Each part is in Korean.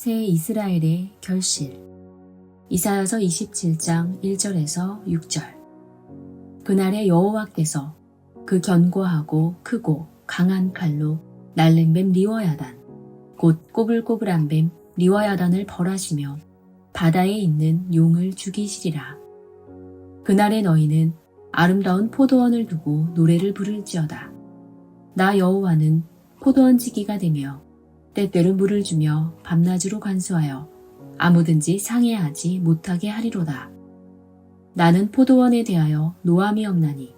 새 이스라엘의 결실. 이사야서 27장 1절에서 6절. 그날에 여호와께서 그 견고하고 크고 강한 칼로 날랜 뱀 리워야단, 곧 꼬불꼬불한 뱀 리워야단을 벌하시며 바다에 있는 용을 죽이시리라. 그날에 너희는 아름다운 포도원을 두고 노래를 부를지어다. 나 여호와는 포도원 지기가 되며 때때로 물을 주며 밤낮으로 관수하여 아무든지 상해하지 못하게 하리로다. 나는 포도원에 대하여 노함이 없나니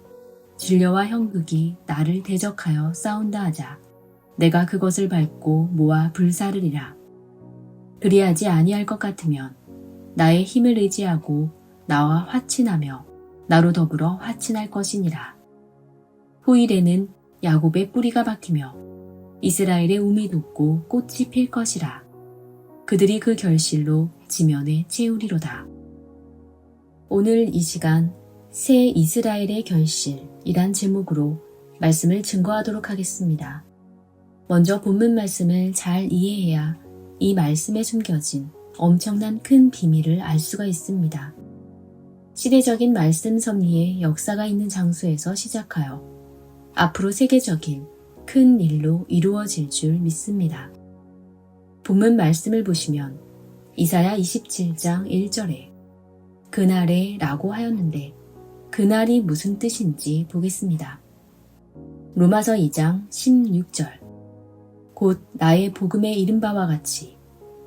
진려와 형극이 나를 대적하여 싸운다 하자. 내가 그것을 밟고 모아 불사르리라. 그리하지 아니할 것 같으면 나의 힘을 의지하고 나와 화친하며 나로 더불어 화친할 것이니라. 후일에는 야곱의 뿌리가 박히며 이스라엘의 움이 돋고 꽃이 필 것이라. 그들이 그 결실로 지면에 채우리로다. 오늘 이 시간 새 이스라엘의 결실이란 제목으로 말씀을 증거하도록 하겠습니다. 먼저 본문 말씀을 잘 이해해야 이 말씀에 숨겨진 엄청난 큰 비밀을 알 수가 있습니다. 시대적인 말씀 섭리의 역사가 있는 장소에서 시작하여 앞으로 세계적인 큰 일로 이루어질 줄 믿습니다. 본문 말씀을 보시면 이사야 27장 1절에 그날에 라고 하였는데 그날이 무슨 뜻인지 보겠습니다. 로마서 2장 16절. 곧 나의 복음에 이른 바와 같이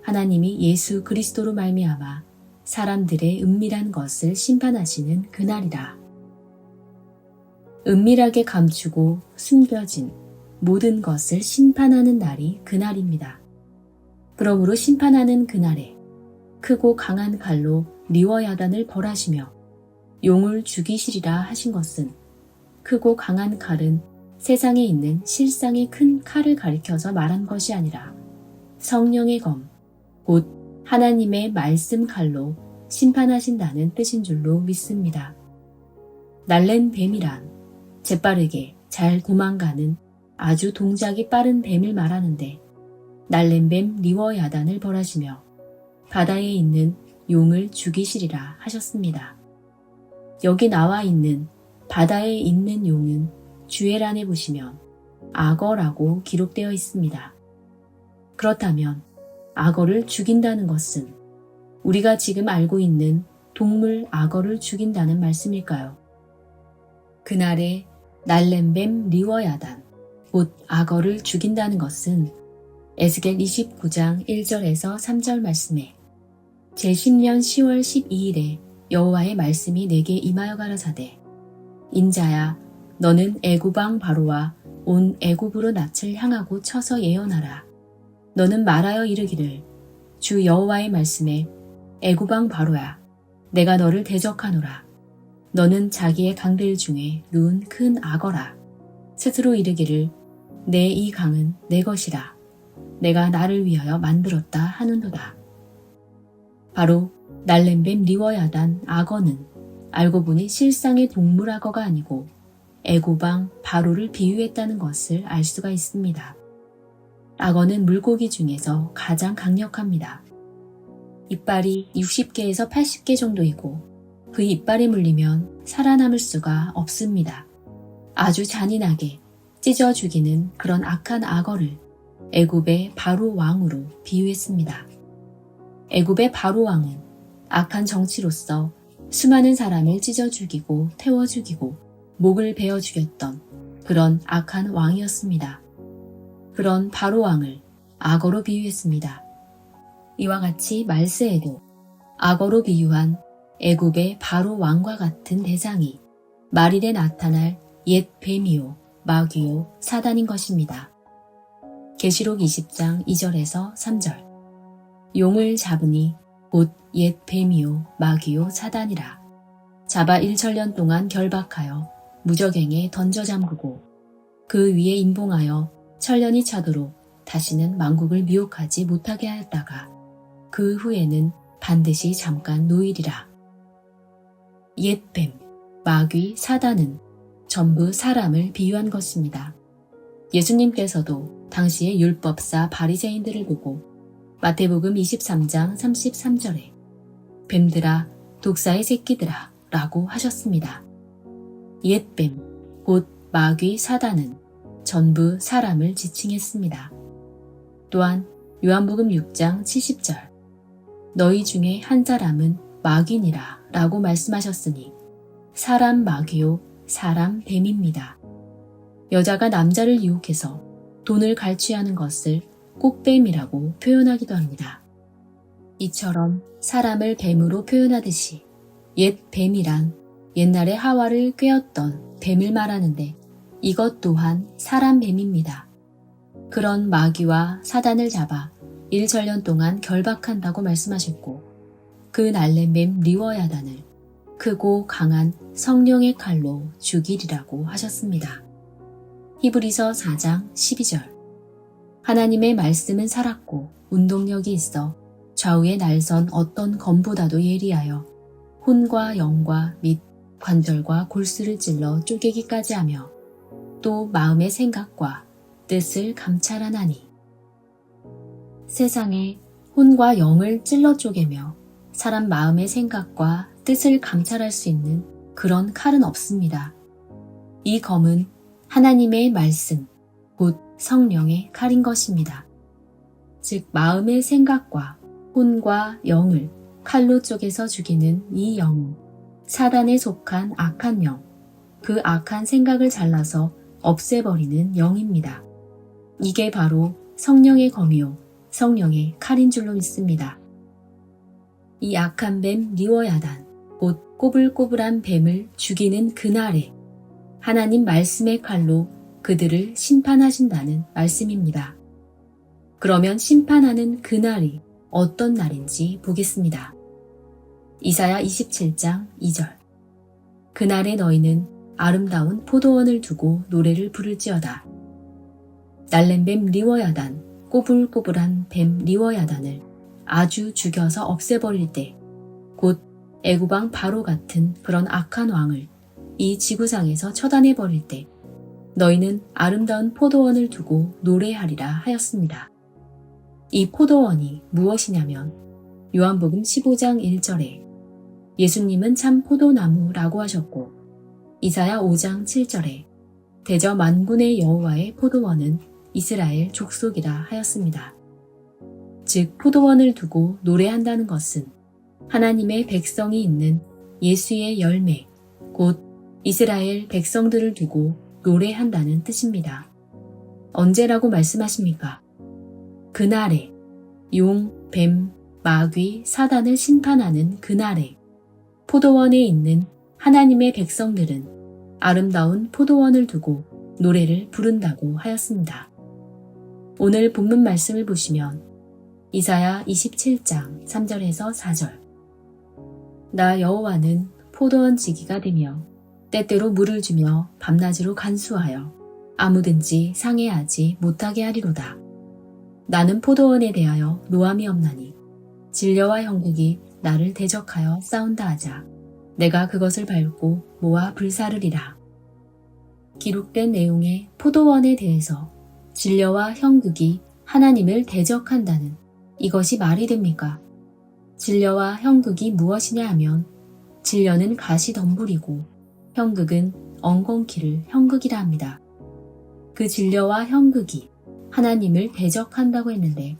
하나님이 예수 그리스도로 말미암아 사람들의 은밀한 것을 심판하시는 그날이라. 은밀하게 감추고 숨겨진 모든 것을 심판하는 날이 그날입니다. 그러므로 심판하는 그날에 크고 강한 칼로 리워야단을 벌하시며 용을 죽이시리라 하신 것은 크고 강한 칼은 세상에 있는 실상의 큰 칼을 가리켜서 말한 것이 아니라 성령의 검, 곧 하나님의 말씀 칼로 심판하신다는 뜻인 줄로 믿습니다. 날랜 뱀이란 재빠르게 잘 도망가는 아주 동작이 빠른 뱀을 말하는데 날랜 뱀 리워야단을 벌하시며 바다에 있는 용을 죽이시리라 하셨습니다. 여기 나와 있는 바다에 있는 용은 주애란에 보시면 악어라고 기록되어 있습니다. 그렇다면 악어를 죽인다는 것은 우리가 지금 알고 있는 동물 악어를 죽인다는 말씀일까요? 그날에 날랜 뱀 리워야단, 곧 악어를 죽인다는 것은 에스겔 29장 1절에서 3절 말씀에 제10년 10월 12일에 여호와의 말씀이 내게 임하여 가라사대 인자야 너는 애굽 왕 바로와 온 애굽으로 낯을 향하고 쳐서 예언하라. 너는 말하여 이르기를 주 여호와의 말씀에 애굽 왕 바로야 내가 너를 대적하노라. 너는 자기의 강들 중에 누운 큰 악어라. 스스로 이르기를 내 이 강은 내 것이라. 내가 나를 위하여 만들었다 하는도다. 바로 날랜 뱀 리워야단 악어는 알고 보니 실상의 동물 악어가 아니고 애굽 왕 바로를 비유했다는 것을 알 수가 있습니다. 악어는 물고기 중에서 가장 강력합니다. 이빨이 60개에서 80개 정도이고 그 이빨에 물리면 살아남을 수가 없습니다. 아주 잔인하게 찢어 죽이는 그런 악한 악어를 애굽의 바로 왕으로 비유했습니다. 애굽의 바로 왕은 악한 정치로서 수많은 사람을 찢어 죽이고 태워 죽이고 목을 베어 죽였던 그런 악한 왕이었습니다. 그런 바로 왕을 악어로 비유했습니다. 이와 같이 말세에도 악어로 비유한 애굽의 바로 왕과 같은 대상이 말일에 나타날 옛 뱀이요 마귀요 사단인 것입니다. 계시록 20장 2절에서 3절. 용을 잡으니 곧 옛 뱀이요 마귀요 사단이라. 잡아 1천년 동안 결박하여 무적행에 던져 잠그고 그 위에 임봉하여 천년이 차도록 다시는 만국을 미혹하지 못하게 하였다가 그 후에는 반드시 잠깐 노이리라. 옛 뱀, 마귀, 사단은 전부 사람을 비유한 것입니다. 예수님께서도 당시의 율법사 바리새인들을 보고 마태복음 23장 33절에 뱀들아 독사의 새끼들아 라고 하셨습니다. 옛 뱀, 곧 마귀 사단은 전부 사람을 지칭했습니다. 또한 요한복음 6장 70절 너희 중에 한 사람은 마귀니라 라고 말씀하셨으니 사람 마귀요 사람 뱀입니다. 여자가 남자를 유혹해서 돈을 갈취하는 것을 꽃뱀이라고 표현하기도 합니다. 이처럼 사람을 뱀으로 표현하듯이 옛 뱀이란 옛날에 하와를 꿰었던 뱀을 말하는데 이것 또한 사람 뱀입니다. 그런 마귀와 사단을 잡아 1천년 동안 결박한다고 말씀하셨고 그 날랜뱀 리워야단을 크고 강한 성령의 칼로 죽이리라고 하셨습니다. 히브리서 4장 12절 하나님의 말씀은 살았고 운동력이 있어 좌우에 날선 어떤 검보다도 예리하여 혼과 영과 및 관절과 골수를 찔러 쪼개기까지 하며 또 마음의 생각과 뜻을 감찰하나니 세상에 혼과 영을 찔러 쪼개며 사람 마음의 생각과 뜻을 감찰할 수 있는 그런 칼은 없습니다. 이 검은 하나님의 말씀, 곧 성령의 칼인 것입니다. 즉 마음의 생각과 혼과 영을 칼로 쪼개서 죽이는 이 영은 사단에 속한 악한 영, 그 악한 생각을 잘라서 없애버리는 영입니다. 이게 바로 성령의 검이요 성령의 칼인 줄로 믿습니다. 이 악한 뱀 리워야단, 곧 꼬불꼬불한 뱀을 죽이는 그날에 하나님 말씀의 칼로 그들을 심판하신다는 말씀입니다. 그러면 심판하는 그날이 어떤 날인지 보겠습니다. 이사야 27장 2절 그날에 너희는 아름다운 포도원을 두고 노래를 부를지어다. 날랜뱀 리워야단, 꼬불꼬불한 뱀 리워야단을 아주 죽여서 없애버릴 때, 곧 애굽왕 바로 같은 그런 악한 왕을 이 지구상에서 처단해버릴 때 너희는 아름다운 포도원을 두고 노래하리라 하였습니다. 이 포도원이 무엇이냐면 요한복음 15장 1절에 예수님은 참 포도나무라고 하셨고 이사야 5장 7절에 대저 만군의 여호와의 포도원은 이스라엘 족속이라 하였습니다. 즉 포도원을 두고 노래한다는 것은 하나님의 백성이 있는 예수의 열매, 곧 이스라엘 백성들을 두고 노래한다는 뜻입니다. 언제라고 말씀하십니까? 그날에 용, 뱀, 마귀, 사단을 심판하는 그날에 포도원에 있는 하나님의 백성들은 아름다운 포도원을 두고 노래를 부른다고 하였습니다. 오늘 본문 말씀을 보시면 이사야 27장 3절에서 4절 나 여호와는 포도원 지기가 되며 때때로 물을 주며 밤낮으로 간수하여 아무든지 상해하지 못하게 하리로다. 나는 포도원에 대하여 노함이 없나니 진려와 형국이 나를 대적하여 싸운다 하자 내가 그것을 밟고 모아 불사르리라. 기록된 내용의 포도원에 대해서 진려와 형국이 하나님을 대적한다는 이것이 말이 됩니까? 진려와 형국이 무엇이냐 하면 진려는 가시덤불이고 형국은 엉겅퀴를 형국이라 합니다. 그 진려와 형국이 하나님을 대적한다고 했는데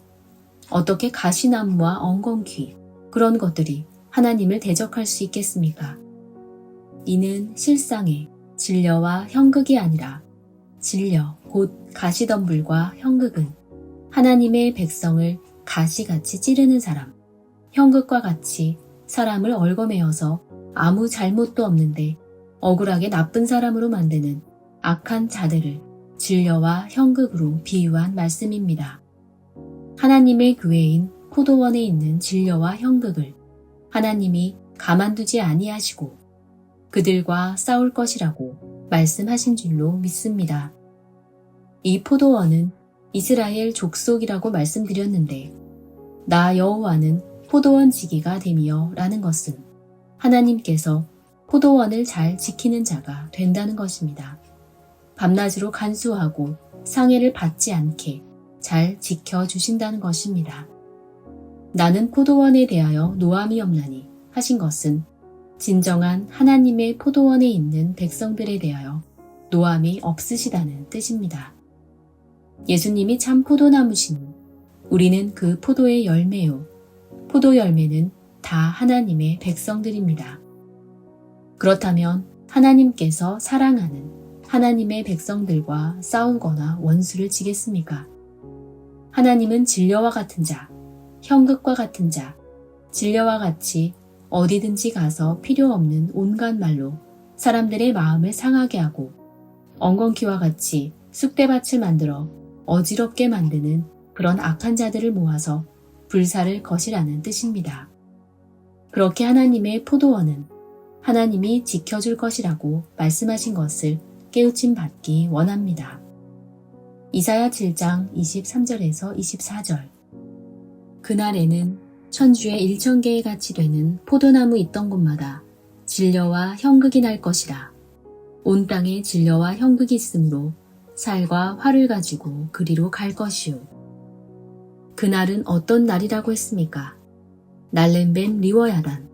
어떻게 가시나무와 엉겅퀴 그런 것들이 하나님을 대적할 수 있겠습니까? 이는 실상의 진려와 형국이 아니라 진려 곧 가시덤불과 형국은 하나님의 백성을 가시같이 찌르는 사람, 형국과 같이 사람을 얽어매어서 아무 잘못도 없는데 억울하게 나쁜 사람으로 만드는 악한 자들을 진려와 형국으로 비유한 말씀입니다. 하나님의 교회인 포도원에 있는 진려와 형국을 하나님이 가만두지 아니하시고 그들과 싸울 것이라고 말씀하신 줄로 믿습니다. 이 포도원은 이스라엘 족속이라고 말씀드렸는데 나 여호와는 포도원 지기가 되며 라는 것은 하나님께서 포도원을 잘 지키는 자가 된다는 것입니다. 밤낮으로 간수하고 상해를 받지 않게 잘 지켜주신다는 것입니다. 나는 포도원에 대하여 노함이 없나니 하신 것은 진정한 하나님의 포도원에 있는 백성들에 대하여 노함이 없으시다는 뜻입니다. 예수님이 참 포도나무시니 우리는 그 포도의 열매요. 포도 열매는 다 하나님의 백성들입니다. 그렇다면 하나님께서 사랑하는 하나님의 백성들과 싸우거나 원수를 지겠습니까? 하나님은 진려와 같은 자, 형극과 같은 자, 진려와 같이 어디든지 가서 필요 없는 온갖 말로 사람들의 마음을 상하게 하고 엉겅퀴와 같이 쑥대밭을 만들어 어지럽게 만드는 그런 악한 자들을 모아서 불사를 것이라는 뜻입니다. 그렇게 하나님의 포도원은 하나님이 지켜줄 것이라고 말씀하신 것을 깨우침 받기 원합니다. 이사야 7장 23절에서 24절. 그날에는 천주에 1000개의 같이 되는 포도나무 있던 곳마다 진려와 형극이 날 것이라. 온 땅에 진려와 형극이 있으므로 살과 활을 가지고 그리로 갈 것이요. 그날은 어떤 날이라고 했습니까? 날랜 뱀 리워야단,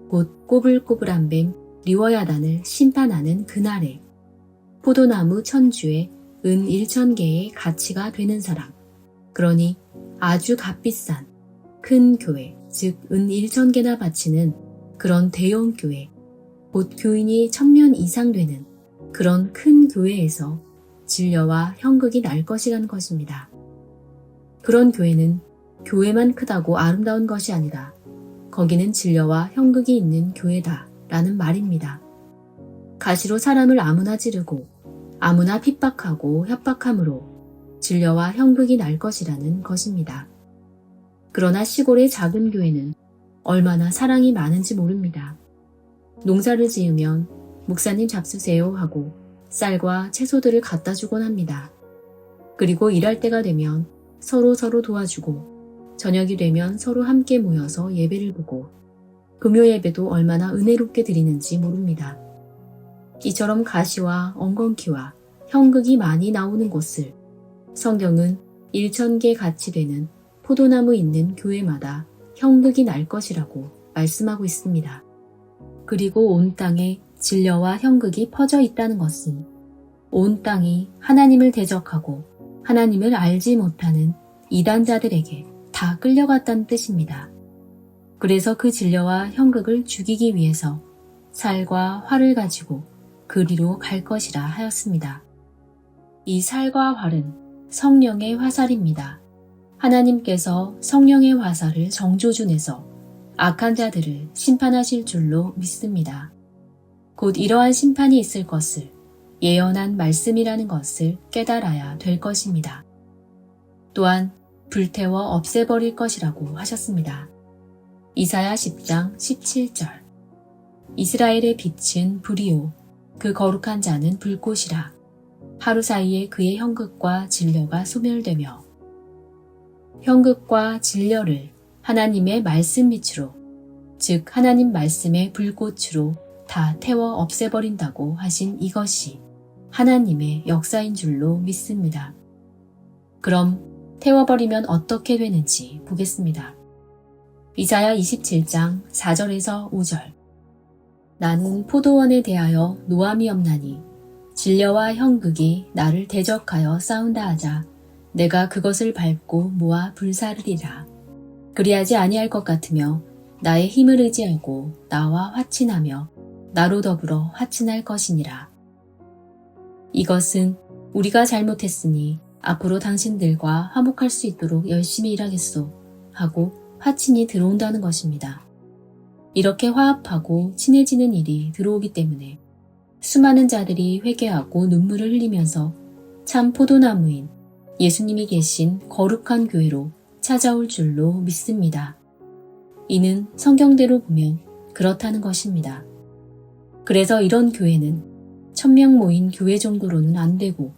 곧 꼬불꼬불한 뱀 리워야단을 심판하는 그날에 포도나무 천주에 은 1000개의 가치가 되는 사람, 그러니 아주 값비싼 큰 교회, 즉 은 1000개나 바치는 그런 대형 교회, 곧 교인이 1000명 이상 되는 그런 큰 교회에서 진려와 형극이 날 것이라는 것입니다. 그런 교회는 교회만 크다고 아름다운 것이 아니라 거기는 진려와 형극이 있는 교회다 라는 말입니다. 가시로 사람을 아무나 찌르고 아무나 핍박하고 협박함으로 진려와 형극이 날 것이라는 것입니다. 그러나 시골의 작은 교회는 얼마나 사랑이 많은지 모릅니다. 농사를 지으면 목사님 잡수세요 하고 쌀과 채소들을 갖다 주곤 합니다. 그리고 일할 때가 되면 서로 도와주고 저녁이 되면 서로 함께 모여서 예배를 보고 금요 예배도 얼마나 은혜롭게 드리는지 모릅니다. 이처럼 가시와 엉겅퀴와 형극이 많이 나오는 곳을 성경은 1000개 같이 되는 포도나무 있는 교회마다 형극이 날 것이라고 말씀하고 있습니다. 그리고 온 땅에 진려와 형극이 퍼져 있다는 것은 온 땅이 하나님을 대적하고 하나님을 알지 못하는 이단자들에게 다 끌려갔다는 뜻입니다. 그래서 그 진려와 형극을 죽이기 위해서 살과 활을 가지고 그리로 갈 것이라 하였습니다. 이 살과 활은 성령의 화살입니다. 하나님께서 성령의 화살을 정조준해서 악한 자들을 심판하실 줄로 믿습니다. 곧 이러한 심판이 있을 것을 예언한 말씀이라는 것을 깨달아야 될 것입니다. 또한 불태워 없애버릴 것이라고 하셨습니다. 이사야 10장 17절. 이스라엘의 빛은 불이요 그 거룩한 자는 불꽃이라. 하루 사이에 그의 형극과 진려가 소멸되며. 형극과 진려를 하나님의 말씀 빛으로, 즉 하나님 말씀의 불꽃으로 다 태워 없애버린다고 하신 이것이 하나님의 역사인 줄로 믿습니다. 그럼 태워버리면 어떻게 되는지 보겠습니다. 이사야 27장 4절에서 5절. 나는 포도원에 대하여 노함이 없나니 진려와 형극이 나를 대적하여 싸운다 하자 내가 그것을 밟고 모아 불사르리라. 그리하지 아니할 것 같으며 나의 힘을 의지하고 나와 화친하며 나로 더불어 화친할 것이니라. 이것은 우리가 잘못했으니 앞으로 당신들과 화목할 수 있도록 열심히 일하겠소 하고 화친이 들어온다는 것입니다. 이렇게 화합하고 친해지는 일이 들어오기 때문에 수많은 자들이 회개하고 눈물을 흘리면서 참 포도나무인 예수님이 계신 거룩한 교회로 찾아올 줄로 믿습니다. 이는 성경대로 보면 그렇다는 것입니다. 그래서 이런 교회는 1000명 모인 교회 정도로는 안 되고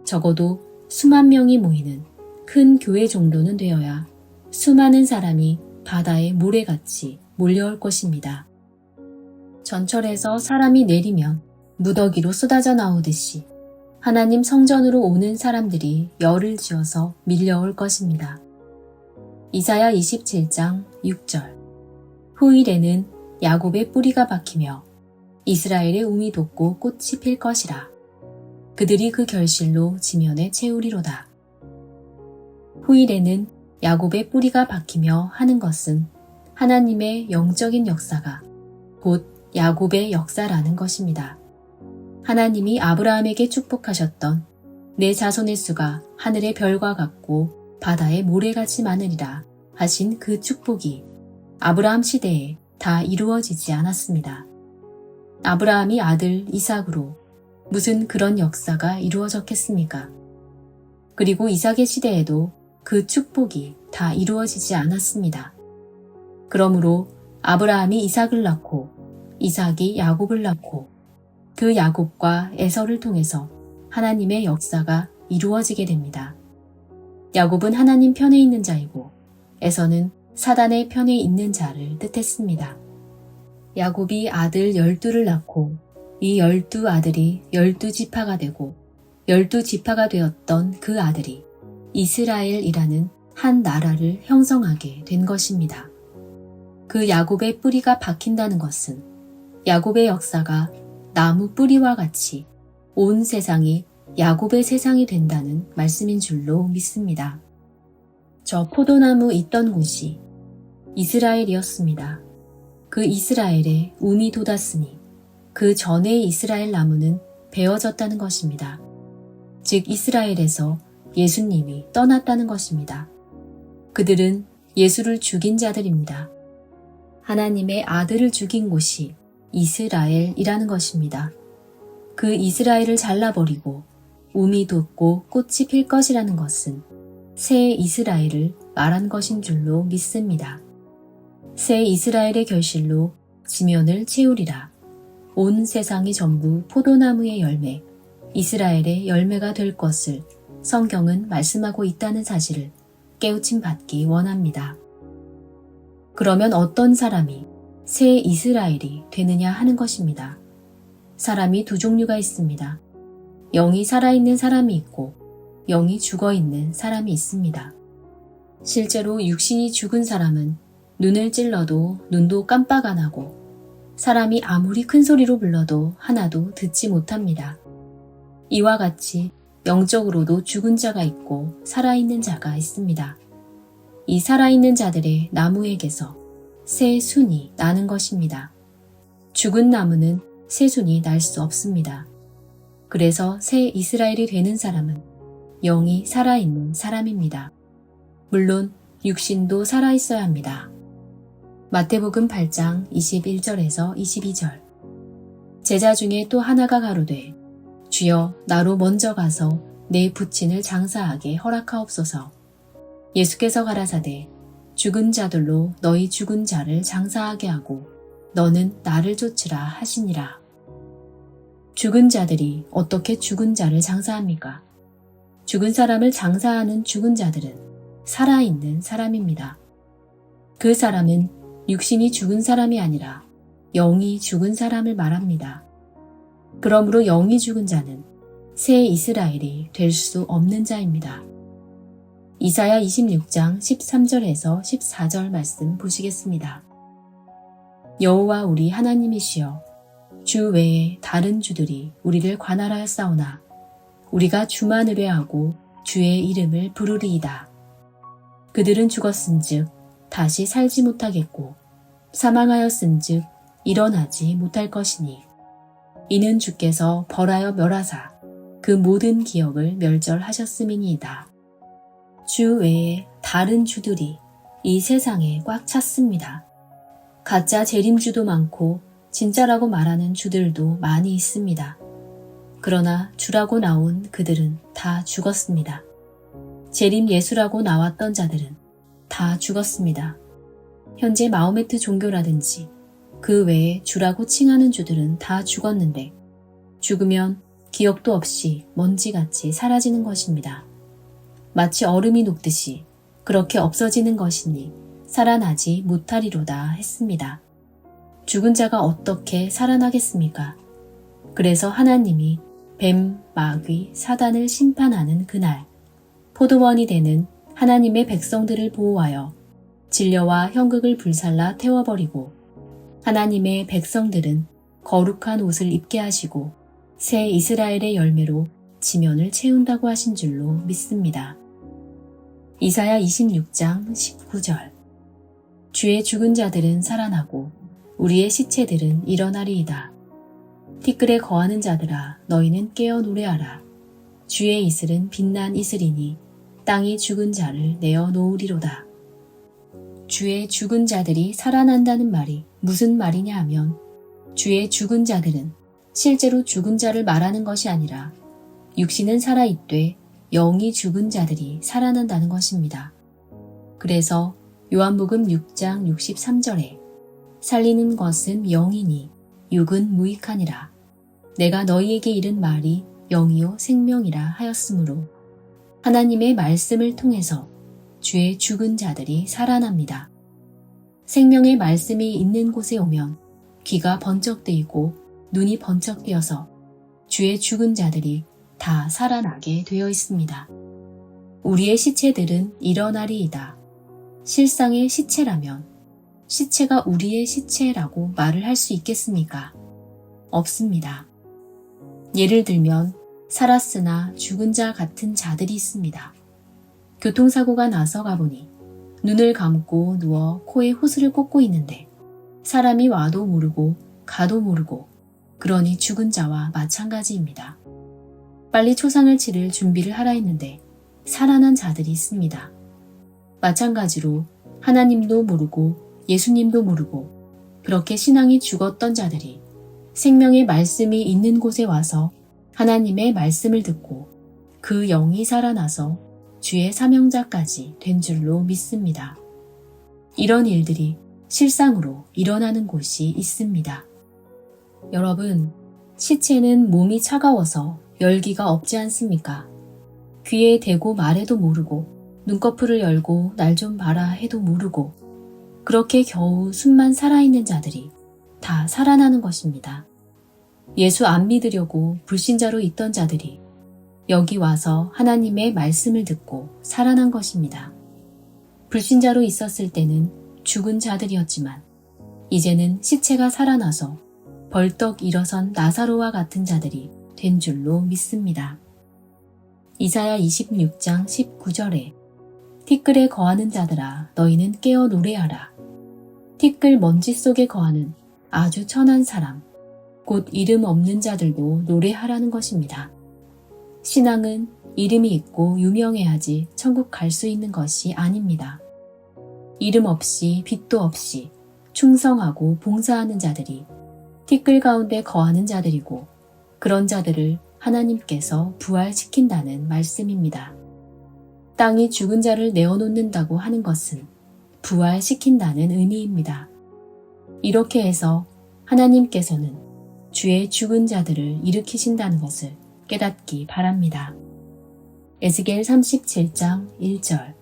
적어도 수만 명이 모이는 큰 교회 정도는 되어야 수많은 사람이 바다의 모래같이 몰려올 것입니다. 전철에서 사람이 내리면 무더기로 쏟아져 나오듯이 하나님 성전으로 오는 사람들이 열을 지어서 밀려올 것입니다. 이사야 27장 6절. 후일에는 야곱의 뿌리가 박히며 이스라엘의 움이 돋고 꽃이 필 것이라. 그들이 그 결실로 지면에 채우리로다. 후일에는 야곱의 뿌리가 박히며 하는 것은 하나님의 영적인 역사가 곧 야곱의 역사라는 것입니다. 하나님이 아브라함에게 축복하셨던 내 자손의 수가 하늘의 별과 같고 바다의 모래같이 많으리라 하신 그 축복이 아브라함 시대에 다 이루어지지 않았습니다. 아브라함이 아들 이삭으로 무슨 그런 역사가 이루어졌겠습니까? 그리고 이삭의 시대에도 그 축복이 다 이루어지지 않았습니다. 그러므로 아브라함이 이삭을 낳고 이삭이 야곱을 낳고 그 야곱과 에서를 통해서 하나님의 역사가 이루어지게 됩니다. 야곱은 하나님 편에 있는 자이고 에서는 사단의 편에 있는 자를 뜻했습니다. 야곱이 아들 12를 낳고 이 12아들이 12지파가 되고 12지파가 되었던 그 아들이 이스라엘이라는 한 나라를 형성하게 된 것입니다. 그 야곱의 뿌리가 박힌다는 것은 야곱의 역사가 나무 뿌리와 같이 온 세상이 야곱의 세상이 된다는 말씀인 줄로 믿습니다. 저 포도나무 있던 곳이 이스라엘이었습니다. 그 이스라엘에 움이 돋았으니 그 전의 이스라엘 나무는 베어졌다는 것입니다. 즉 이스라엘에서 예수님이 떠났다는 것입니다. 그들은 예수를 죽인 자들입니다. 하나님의 아들을 죽인 곳이 이스라엘이라는 것입니다. 그 이스라엘을 잘라버리고 움이 돋고 꽃이 필 것이라는 것은 새 이스라엘을 말한 것인 줄로 믿습니다. 새 이스라엘의 결실로 지면을 채우리라. 온 세상이 전부 포도나무의 열매, 이스라엘의 열매가 될 것을 성경은 말씀하고 있다는 사실을 깨우침 받기 원합니다. 그러면 어떤 사람이 새 이스라엘이 되느냐 하는 것입니다. 사람이 두 종류가 있습니다. 영이 살아있는 사람이 있고 영이 죽어있는 사람이 있습니다. 실제로 육신이 죽은 사람은 눈을 찔러도 눈도 깜빡 안 하고 사람이 아무리 큰 소리로 불러도 하나도 듣지 못합니다. 이와 같이 영적으로도 죽은 자가 있고 살아있는 자가 있습니다. 이 살아있는 자들의 나무에게서 새 순이 나는 것입니다. 죽은 나무는 새 순이 날 수 없습니다. 그래서 새 이스라엘이 되는 사람은 영이 살아있는 사람입니다. 물론 육신도 살아있어야 합니다. 마태복음 8장 21절에서 22절. 제자 중에 또 하나가 가로되 주여 나로 먼저 가서 내 부친을 장사하게 허락하옵소서. 예수께서 가라사대 죽은 자들로 너희 죽은 자를 장사하게 하고 너는 나를 쫓으라 하시니라. 죽은 자들이 어떻게 죽은 자를 장사합니까? 죽은 사람을 장사하는 죽은 자들은 살아있는 사람입니다. 그 사람은 육신이 죽은 사람이 아니라 영이 죽은 사람을 말합니다. 그러므로 영이 죽은 자는 새 이스라엘이 될 수 없는 자입니다. 이사야 26장 13절에서 14절 말씀 보시겠습니다. 여호와 우리 하나님이시여 주 외에 다른 주들이 우리를 관할하였사오나 우리가 주만 의뢰하고 주의 이름을 부르리이다. 그들은 죽었은즉 다시 살지 못하겠고 사망하였은즉 일어나지 못할 것이니 이는 주께서 벌하여 멸하사 그 모든 기억을 멸절하셨음이니이다. 주 외에 다른 주들이 이 세상에 꽉 찼습니다. 가짜 재림주도 많고 진짜라고 말하는 주들도 많이 있습니다. 그러나 주라고 나온 그들은 다 죽었습니다. 재림 예수라고 나왔던 자들은 다 죽었습니다. 현재 마호메트 종교라든지 그 외에 주라고 칭하는 주들은 다 죽었는데 죽으면 기억도 없이 먼지같이 사라지는 것입니다. 마치 얼음이 녹듯이 그렇게 없어지는 것이니 살아나지 못하리로다 했습니다. 죽은 자가 어떻게 살아나겠습니까? 그래서 하나님이 뱀, 마귀, 사단을 심판하는 그날 포도원이 되는 하나님의 백성들을 보호하여 진려와 형극을 불살라 태워버리고 하나님의 백성들은 거룩한 옷을 입게 하시고 새 이스라엘의 열매로 지면을 채운다고 하신 줄로 믿습니다. 이사야 26장 19절. 주의 죽은 자들은 살아나고 우리의 시체들은 일어나리이다. 티끌에 거하는 자들아 너희는 깨어 노래하라. 주의 이슬은 빛난 이슬이니 땅이 죽은 자를 내어 놓으리로다. 주의 죽은 자들이 살아난다는 말이 무슨 말이냐 하면 주의 죽은 자들은 실제로 죽은 자를 말하는 것이 아니라 육신은 살아있되 영이 죽은 자들이 살아난다는 것입니다. 그래서 요한복음 6장 63절에 살리는 것은 영이니 육은 무익하니라. 내가 너희에게 이른 말이 영이요 생명이라 하였으므로 하나님의 말씀을 통해서 주의 죽은 자들이 살아납니다. 생명의 말씀이 있는 곳에 오면 귀가 번쩍 뜨이고 눈이 번쩍 뜨여서 주의 죽은 자들이 다 살아나게 되어 있습니다. 우리의 시체들은 일어나리이다. 실상의 시체라면 시체가 우리의 시체라고 말을 할 수 있겠습니까? 없습니다. 예를 들면 살았으나 죽은 자 같은 자들이 있습니다. 교통사고가 나서 가보니 눈을 감고 누워 코에 호스를 꽂고 있는데 사람이 와도 모르고 가도 모르고 그러니 죽은 자와 마찬가지입니다. 빨리 초상을 치를 준비를 하라 했는데 살아난 자들이 있습니다. 마찬가지로 하나님도 모르고 예수님도 모르고 그렇게 신앙이 죽었던 자들이 생명의 말씀이 있는 곳에 와서 하나님의 말씀을 듣고 그 영이 살아나서 주의 사명자까지 된 줄로 믿습니다. 이런 일들이 실상으로 일어나는 곳이 있습니다. 여러분, 시체는 몸이 차가워서 열기가 없지 않습니까? 귀에 대고 말해도 모르고 눈꺼풀을 열고 날 좀 봐라 해도 모르고 그렇게 겨우 숨만 살아있는 자들이 다 살아나는 것입니다. 예수 안 믿으려고 불신자로 있던 자들이 여기 와서 하나님의 말씀을 듣고 살아난 것입니다. 불신자로 있었을 때는 죽은 자들이었지만 이제는 시체가 살아나서 벌떡 일어선 나사로와 같은 자들이 된 줄로 믿습니다. 이사야 26장 19절에 티끌에 거하는 자들아 너희는 깨어 노래하라. 티끌 먼지 속에 거하는 아주 천한 사람, 곧 이름 없는 자들도 노래하라는 것입니다. 신앙은 이름이 있고 유명해야지 천국 갈 수 있는 것이 아닙니다. 이름 없이 빛도 없이 충성하고 봉사하는 자들이 티끌 가운데 거하는 자들이고 그런 자들을 하나님께서 부활시킨다는 말씀입니다. 땅이 죽은 자를 내어놓는다고 하는 것은 부활시킨다는 의미입니다. 이렇게 해서 하나님께서는 주의 죽은 자들을 일으키신다는 것을 깨닫기 바랍니다. 에스겔 37장 1절.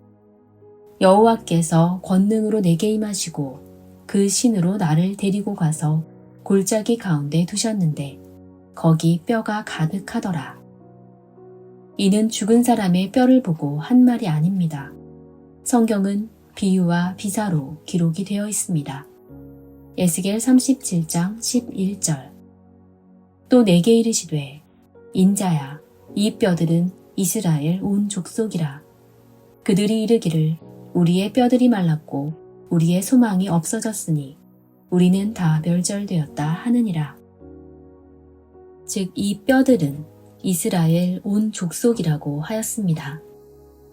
여호와께서 권능으로 내게 임하시고 그 신으로 나를 데리고 가서 골짜기 가운데 두셨는데 거기 뼈가 가득하더라. 이는 죽은 사람의 뼈를 보고 한 말이 아닙니다. 성경은 비유와 비사로 기록이 되어 있습니다. 에스겔 37장 11절. 또 내게 이르시되 인자야 이 뼈들은 이스라엘 온 족속이라. 그들이 이르기를 우리의 뼈들이 말랐고 우리의 소망이 없어졌으니 우리는 다 멸절되었다 하느니라. 즉 이 뼈들은 이스라엘 온 족속이라고 하였습니다.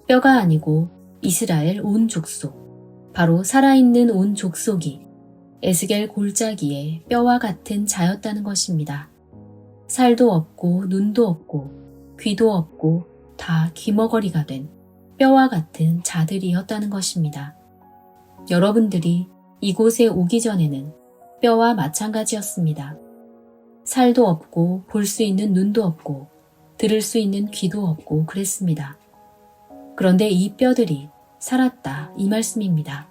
뼈가 아니고 이스라엘 온 족속, 바로 살아있는 온 족속이 에스겔 골짜기에 뼈와 같은 자였다는 것입니다. 살도 없고 눈도 없고 귀도 없고 다 귀머거리가 된 뼈와 같은 자들이었다는 것입니다. 여러분들이 이곳에 오기 전에는 뼈와 마찬가지였습니다. 살도 없고 볼 수 있는 눈도 없고 들을 수 있는 귀도 없고 그랬습니다. 그런데 이 뼈들이 살았다 이 말씀입니다.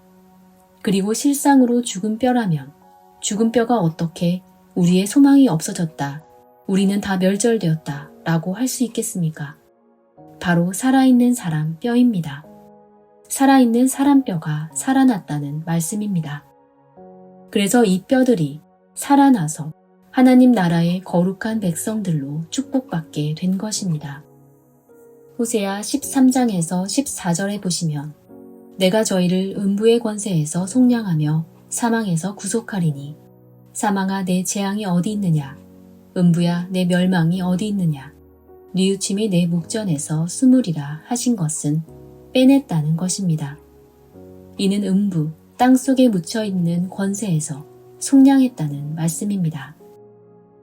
그리고 실상으로 죽은 뼈라면 죽은 뼈가 어떻게 우리의 소망이 없어졌다, 우리는 다 멸절되었다 라고 할 수 있겠습니까? 바로 살아있는 사람 뼈입니다. 살아있는 사람뼈가 살아났다는 말씀입니다. 그래서 이 뼈들이 살아나서 하나님 나라의 거룩한 백성들로 축복받게 된 것입니다. 호세아 13장에서 14절에 보시면 내가 저희를 음부의 권세에서 속량하며 사망에서 구속하리니 사망아 내 재앙이 어디 있느냐 음부야 내 멸망이 어디 있느냐 뉘우침이 내 목전에서 숨으리라 하신 것은 빼냈다는 것입니다. 이는 음부, 땅속에 묻혀있는 권세에서 속량했다는 말씀입니다.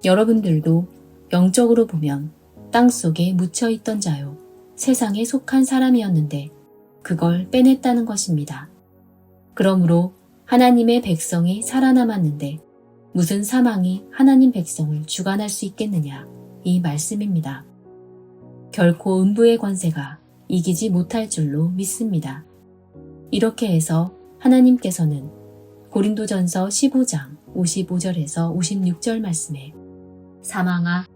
여러분들도 영적으로 보면 땅속에 묻혀있던 자요, 세상에 속한 사람이었는데 그걸 빼냈다는 것입니다. 그러므로 하나님의 백성이 살아남았는데 무슨 사망이 하나님 백성을 주관할 수 있겠느냐 이 말씀입니다. 결코 음부의 권세가 이기지 못할 줄로 믿습니다. 이렇게 해서 하나님께서는 고린도전서 15장 55절에서 56절 말씀에 사망아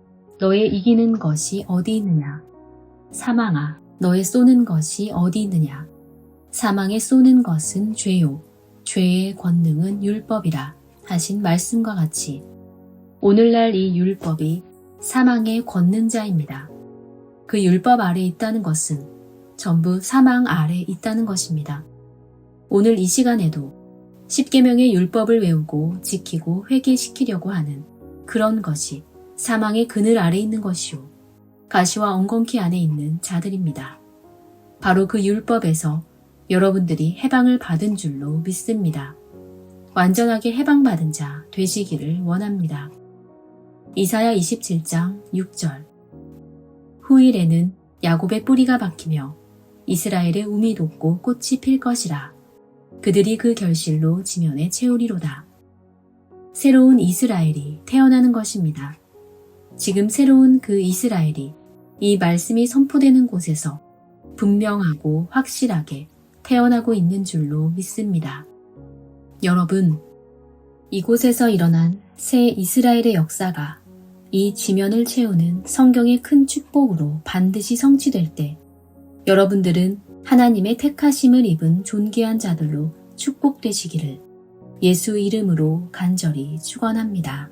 너의 이기는 것이 어디 있느냐 사망아 너의 쏘는 것이 어디 있느냐 사망에 쏘는 것은 죄요 죄의 권능은 율법이라 하신 말씀과 같이 오늘날 이 율법이 사망의 권능자입니다. 그 율법 아래 있다는 것은 전부 사망 아래 있다는 것입니다. 오늘 이 시간에도 십계명의 율법을 외우고 지키고 회개시키려고 하는 그런 것이 사망의 그늘 아래 있는 것이요 가시와 엉겅퀴 안에 있는 자들입니다. 바로 그 율법에서 여러분들이 해방을 받은 줄로 믿습니다. 완전하게 해방받은 자 되시기를 원합니다. 이사야 27장 6절 후일에는 야곱의 뿌리가 박히며 이스라엘의 움이 돋고 꽃이 필 것이라. 그들이 그 결실로 지면에 채우리로다. 새로운 이스라엘이 태어나는 것입니다. 지금 새로운 그 이스라엘이 이 말씀이 선포되는 곳에서 분명하고 확실하게 태어나고 있는 줄로 믿습니다. 여러분, 이곳에서 일어난 새 이스라엘의 역사가 이 지면을 채우는 성경의 큰 축복으로 반드시 성취될 때 여러분들은 하나님의 택하심을 입은 존귀한 자들로 축복되시기를 예수 이름으로 간절히 축원합니다.